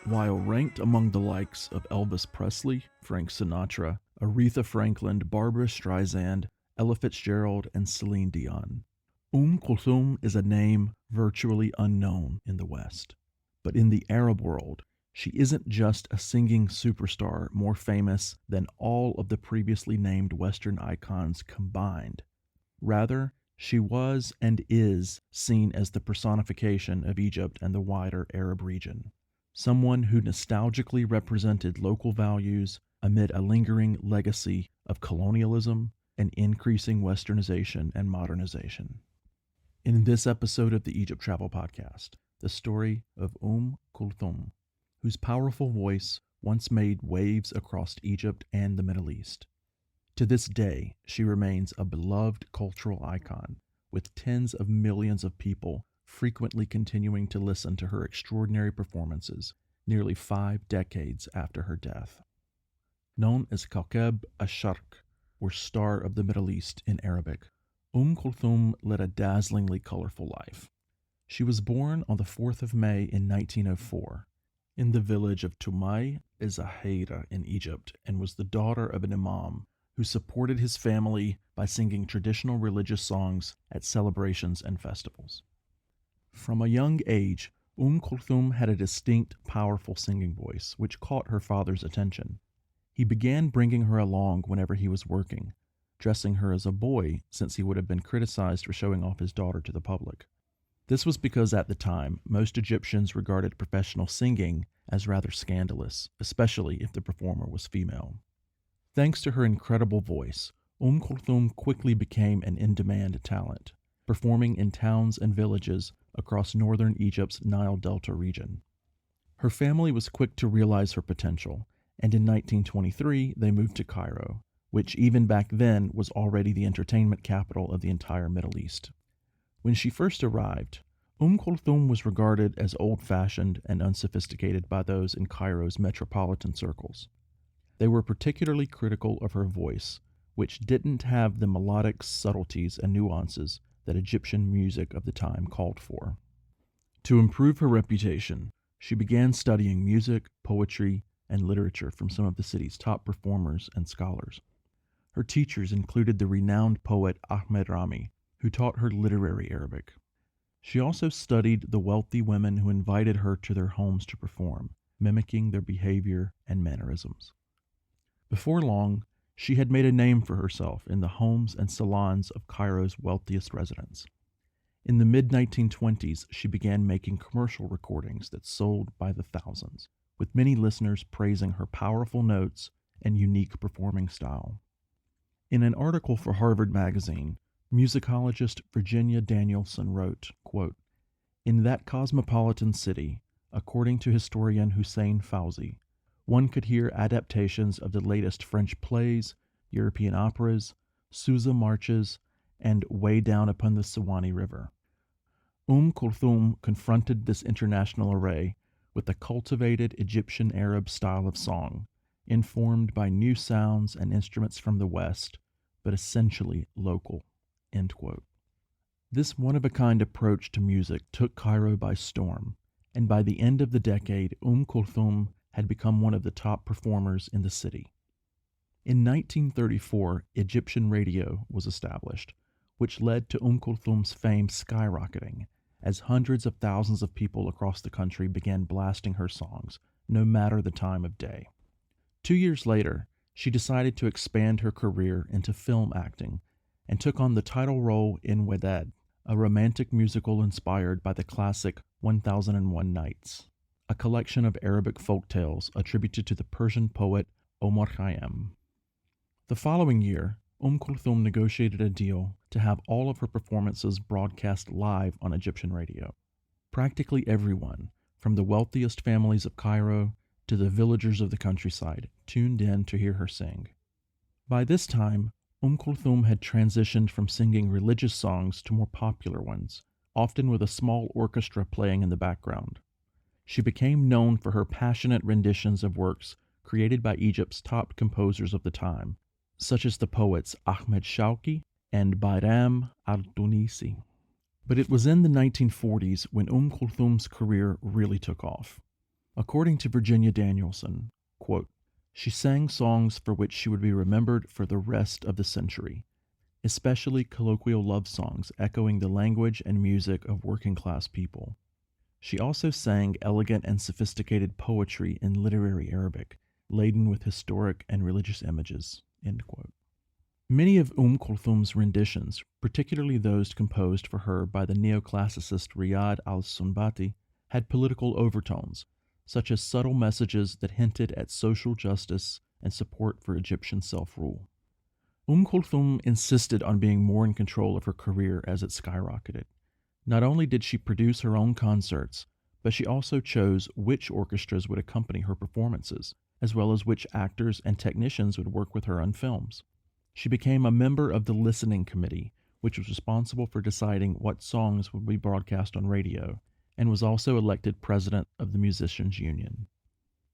While ranked among the likes of Elvis Presley, Frank Sinatra, Aretha Franklin, Barbara Streisand, Ella Fitzgerald, and Celine Dion, Kulthum is a name virtually unknown in the West. But in the Arab world, she isn't just a singing superstar more famous than all of the previously named Western icons combined. Rather, she was and is seen as the personification of Egypt and the wider Arab region. Someone who nostalgically represented local values amid a lingering legacy of colonialism and increasing westernization and modernization. In this episode of the Egypt Travel Podcast, the story of Kulthum, whose powerful voice once made waves across Egypt and the Middle East. To this day, she remains a beloved cultural icon, with tens of millions of people frequently continuing to listen to her extraordinary performances nearly 5 decades after her death. Known as Kawkeb ash-Sharq, or Star of the Middle East in Arabic, Kulthum led a dazzlingly colorful life. She was born on the 4th of May in 1904 in the village of Tumay Zahira in Egypt, and was the daughter of an imam who supported his family by singing traditional religious songs at celebrations and festivals. From a young age, Kulthum had a distinct, powerful singing voice, which caught her father's attention. He began bringing her along whenever he was working, dressing her as a boy since he would have been criticized for showing off his daughter to the public. This was because at the time, most Egyptians regarded professional singing as rather scandalous, especially if the performer was female. Thanks to her incredible voice, Kulthum quickly became an in-demand talent, performing in towns and villages across northern Egypt's Nile Delta region. Her family was quick to realize her potential, and in 1923 they moved to Cairo, which even back then was already the entertainment capital of the entire Middle East. When she first arrived, Kulthum was regarded as old-fashioned and unsophisticated by those in Cairo's metropolitan circles. They were particularly critical of her voice, which didn't have the melodic subtleties and nuances that Egyptian music of the time called for. To improve her reputation, she began studying music, poetry, and literature from some of the city's top performers and scholars. Her teachers included the renowned poet Ahmed Rami, who taught her literary Arabic. She also studied the wealthy women who invited her to their homes to perform, mimicking their behavior and mannerisms. Before long, she had made a name for herself in the homes and salons of Cairo's wealthiest residents. In the mid-1920s, she began making commercial recordings that sold by the thousands, with many listeners praising her powerful notes and unique performing style. In an article for Harvard Magazine, musicologist Virginia Danielson wrote, quote, "In that cosmopolitan city, according to historian Hussein Fawzi, one could hear adaptations of the latest French plays, European operas, Sousa marches, and Way Down Upon the Siwani River." Kulthum confronted this international array with a cultivated Egyptian Arab style of song, informed by new sounds and instruments from the West, but essentially local. End quote. This one-of-a-kind approach to music took Cairo by storm, and by the end of the decade, Kulthum had become one of the top performers in the city. In 1934, Egyptian radio was established, which led to Kulthum's fame skyrocketing, as hundreds of thousands of people across the country began blasting her songs, no matter the time of day. 2 years later, she decided to expand her career into film acting, and took on the title role in Wedad, a romantic musical inspired by the classic 1001 Nights, a collection of Arabic folktales attributed to the Persian poet Omar Khayyam. The following year, Kulthum negotiated a deal to have all of her performances broadcast live on Egyptian radio. Practically everyone, from the wealthiest families of Cairo to the villagers of the countryside, tuned in to hear her sing. By this time, Kulthum had transitioned from singing religious songs to more popular ones, often with a small orchestra playing in the background. She became known for her passionate renditions of works created by Egypt's top composers of the time, such as the poets Ahmed Shawki and Bayram al-Tunisi. But it was in the 1940s when Kulthum's career really took off. According to Virginia Danielson, quote, she sang songs for which she would be remembered for the rest of the century, especially colloquial love songs echoing the language and music of working class people. She also sang elegant and sophisticated poetry in literary Arabic, laden with historic and religious images. End quote. Many of Kulthum's renditions, particularly those composed for her by the neoclassicist Riyad al-Sunbati, had political overtones, such as subtle messages that hinted at social justice and support for Egyptian self-rule. Kulthum insisted on being more in control of her career as it skyrocketed. Not only did she produce her own concerts, but she also chose which orchestras would accompany her performances, as well as which actors and technicians would work with her on films. She became a member of the Listening Committee, which was responsible for deciding what songs would be broadcast on radio, and was also elected president of the Musicians' Union.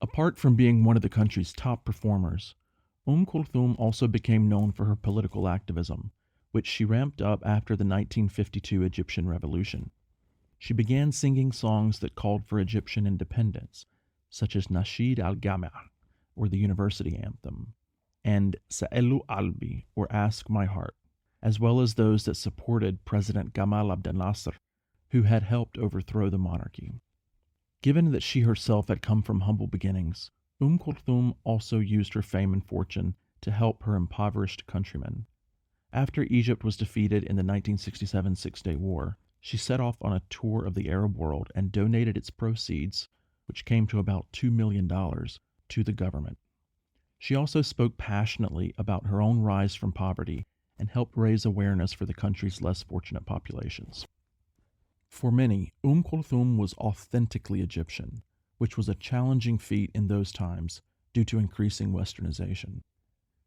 Apart from being one of the country's top performers, Kulthum also became known for her political activism, which she ramped up after the 1952 Egyptian Revolution. She began singing songs that called for Egyptian independence, such as Nasheed al-Gama, or the University Anthem, and Sa'elu Albi, or Ask My Heart, as well as those that supported President Gamal Abdel Nasser, who had helped overthrow the monarchy. Given that she herself had come from humble beginnings, Kulthum also used her fame and fortune to help her impoverished countrymen. After Egypt was defeated in the 1967 Six-Day War, she set off on a tour of the Arab world and donated its proceeds, which came to about $2 million, to the government. She also spoke passionately about her own rise from poverty and helped raise awareness for the country's less fortunate populations. For many, Kulthum was authentically Egyptian, which was a challenging feat in those times due to increasing westernization.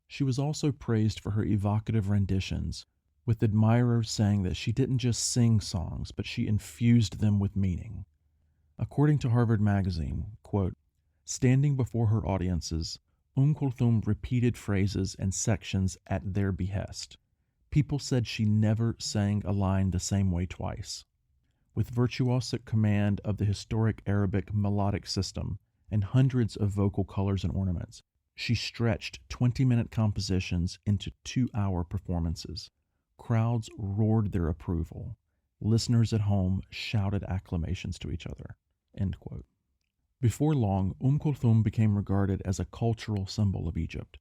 She was also praised for her evocative renditions, with admirers saying that she didn't just sing songs, but she infused them with meaning. According to Harvard Magazine, quote, standing before her audiences, Kulthum repeated phrases and sections at their behest. People said she never sang a line the same way twice. With virtuosic command of the historic Arabic melodic system and hundreds of vocal colors and ornaments, she stretched 20-minute compositions into 2-hour performances. Crowds roared their approval. Listeners at home shouted acclamations to each other. End quote. Before long, Kulthum became regarded as a cultural symbol of Egypt,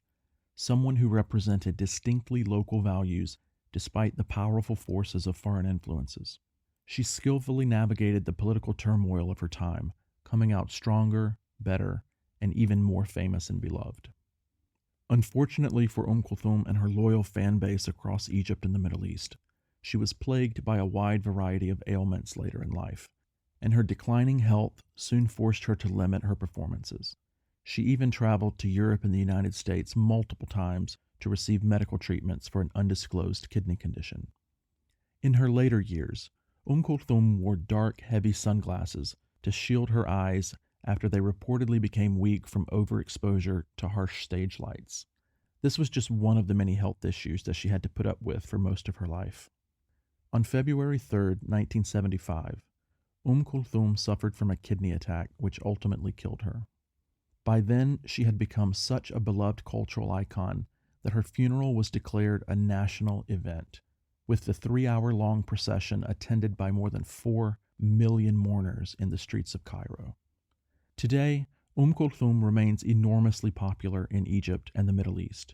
someone who represented distinctly local values despite the powerful forces of foreign influences. She skillfully navigated the political turmoil of her time, coming out stronger, better, and even more famous and beloved. Unfortunately for Kulthum and her loyal fan base across Egypt and the Middle East, she was plagued by a wide variety of ailments later in life, and her declining health soon forced her to limit her performances. She even traveled to Europe and the United States multiple times to receive medical treatments for an undisclosed kidney condition. In her later years, Kulthum wore dark, heavy sunglasses to shield her eyes after they reportedly became weak from overexposure to harsh stage lights. This was just one of the many health issues that she had to put up with for most of her life. On February 3, 1975, Kulthum suffered from a kidney attack which ultimately killed her. By then, she had become such a beloved cultural icon that her funeral was declared a national event, with the 3-hour-long procession attended by more than 4 million mourners in the streets of Cairo. Today, Kulthum remains enormously popular in Egypt and the Middle East.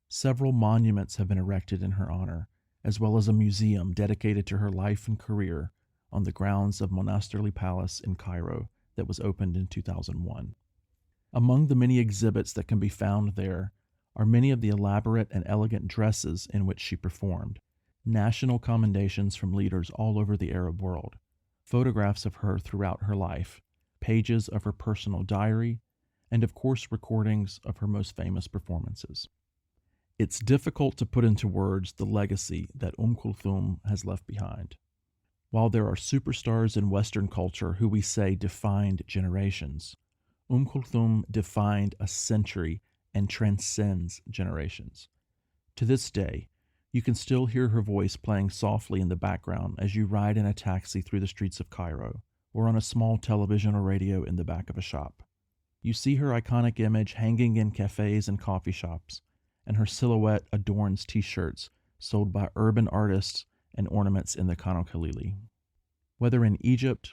Several monuments have been erected in her honor, as well as a museum dedicated to her life and career on the grounds of Monasterly Palace in Cairo that was opened in 2001. Among the many exhibits that can be found there are many of the elaborate and elegant dresses in which she performed, national commendations from leaders all over the Arab world, photographs of her throughout her life, pages of her personal diary, and of course recordings of her most famous performances. It's difficult to put into words the legacy that Kulthum has left behind. While there are superstars in Western culture who we say defined generations, Kulthum defined a century and transcends generations. To this day, you can still hear her voice playing softly in the background as you ride in a taxi through the streets of Cairo, or on a small television or radio in the back of a shop. You see her iconic image hanging in cafes and coffee shops, and her silhouette adorns t-shirts sold by urban artists and ornaments in the Kano Khalili. Whether in Egypt,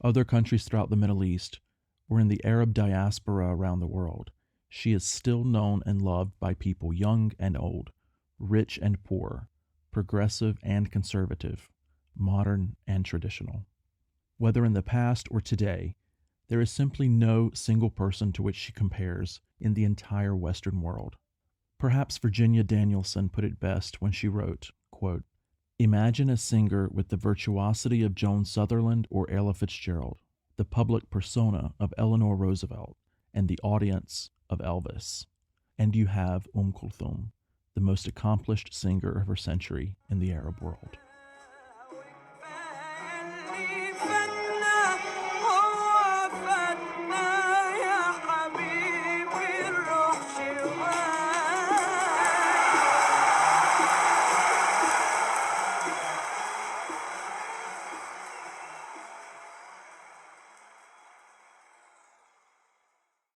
other countries throughout the Middle East, or in the Arab diaspora around the world, she is still known and loved by people young and old, rich and poor, progressive and conservative, modern and traditional. Whether in the past or today, there is simply no single person to which she compares in the entire Western world. Perhaps Virginia Danielson put it best when she wrote, quote, "Imagine a singer with the virtuosity of Joan Sutherland or Ella Fitzgerald, the public persona of Eleanor Roosevelt, and the audience of Elvis, and you have Kulthum, the most accomplished singer of her century in the Arab world."